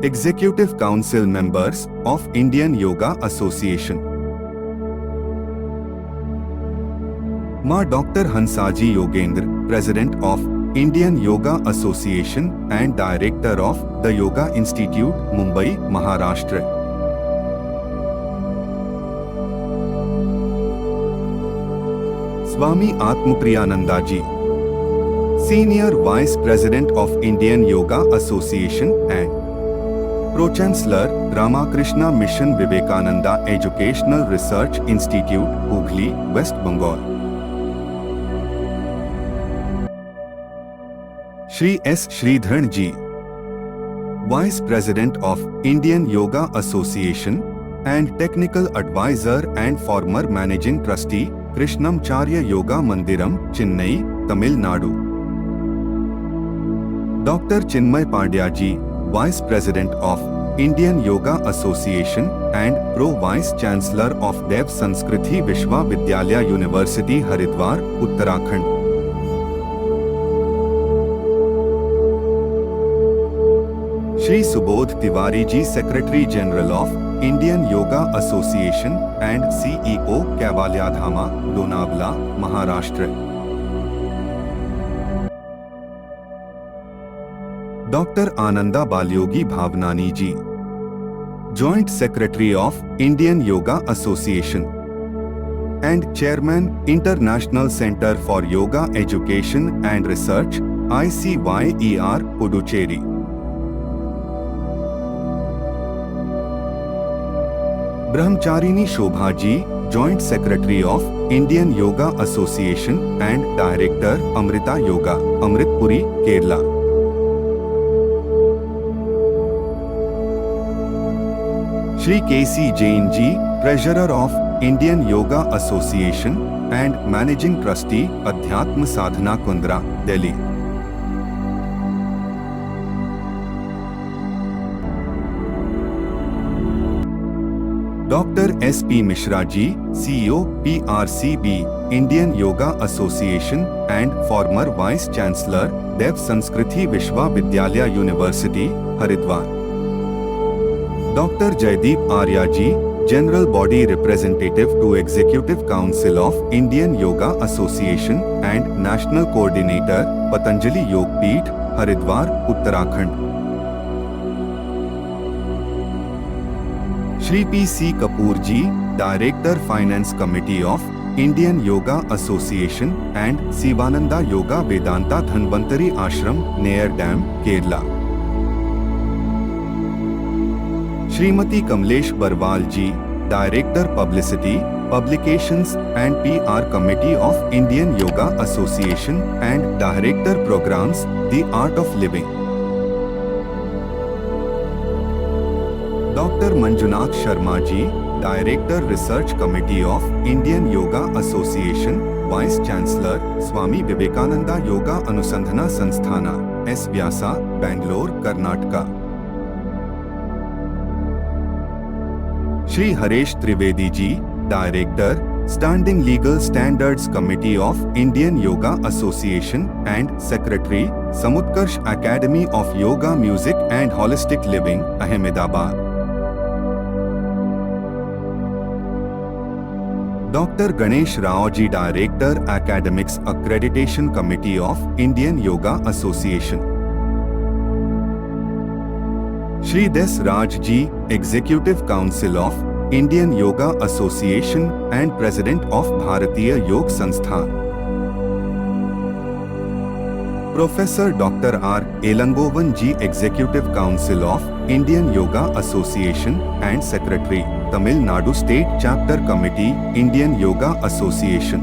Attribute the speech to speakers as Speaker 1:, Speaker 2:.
Speaker 1: Executive Council members of Indian Yoga Association. Ma Dr. Hansaji Yogendra, President of Indian Yoga Association and Director of the Yoga Institute, Mumbai, Maharashtra. Swami Atmapriyananda Ji, Senior Vice President of Indian Yoga Association and Pro-Chancellor, Ramakrishna Mission Vivekananda Educational Research Institute, Hooghly, West Bengal. Shri S. Sridharan Ji, Vice President of Indian Yoga Association and Technical Advisor and former Managing Trustee, Krishnamacharya Yoga Mandiram, Chennai, Tamil Nadu. Dr. Chinmay Pandya Ji, Vice President of Indian Yoga Association and Pro-Vice Chancellor of Dev Sanskriti Vishwavidyalaya University, Haridwar, Uttarakhand. Shri Subodh Tiwari Ji, Secretary General of Indian Yoga Association and CEO, Kavalyadhama, Lonavla, Maharashtra. Dr. Ananda Balyogi Bhavnani Ji, Joint Secretary of Indian Yoga Association and Chairman, International Center for Yoga Education and Research, ICYER, Puducherry. Brahmacharini Shobha Ji, Joint Secretary of Indian Yoga Association and Director, Amrita Yoga, Amritpuri, Kerala. Shri K.C. Jain Ji, Treasurer of Indian Yoga Association and Managing Trustee, Adhyatma Sadhana Kundra, Delhi. Dr. S. P. Mishra Ji, CEO, PRCB, Indian Yoga Association and former Vice Chancellor, Dev Sanskriti Vishwavidyalaya University, Haridwar. Dr. Jaideep Arya Ji, General Body Representative to Executive Council of Indian Yoga Association and National Coordinator, Patanjali Yog Peeth, Haridwar, Uttarakhand. Shri P. C. Kapoor Ji, Director Finance Committee of Indian Yoga Association and Sivananda Yoga Vedanta Dhanvantari Ashram, Near Dam, Kerala. Srimati Kamlesh Barwal Ji, Director Publicity, Publications and PR Committee of Indian Yoga Association and Director Programs, The Art of Living. Dr. Manjunath Sharma Ji, Director Research Committee of Indian Yoga Association, Vice Chancellor, Swami Vivekananda Yoga Anusandhana Sansthana, S. Vyasa, Bangalore, Karnataka. Shri Haresh Trivedi Ji, Director, Standing Legal Standards Committee of Indian Yoga Association and Secretary, Samutkarsh Academy of Yoga Music and Holistic Living, Ahmedabad. Dr. Ganesh Rao Ji, Director, Academics Accreditation Committee of Indian Yoga Association. Shri Des Raj Ji, Executive Council of Indian Yoga Association and President of Bharatiya Yoga Sansthan. Professor Dr. R. Elangovan Ji, Executive Council of Indian Yoga Association and Secretary, Tamil Nadu State Chapter Committee, Indian Yoga Association.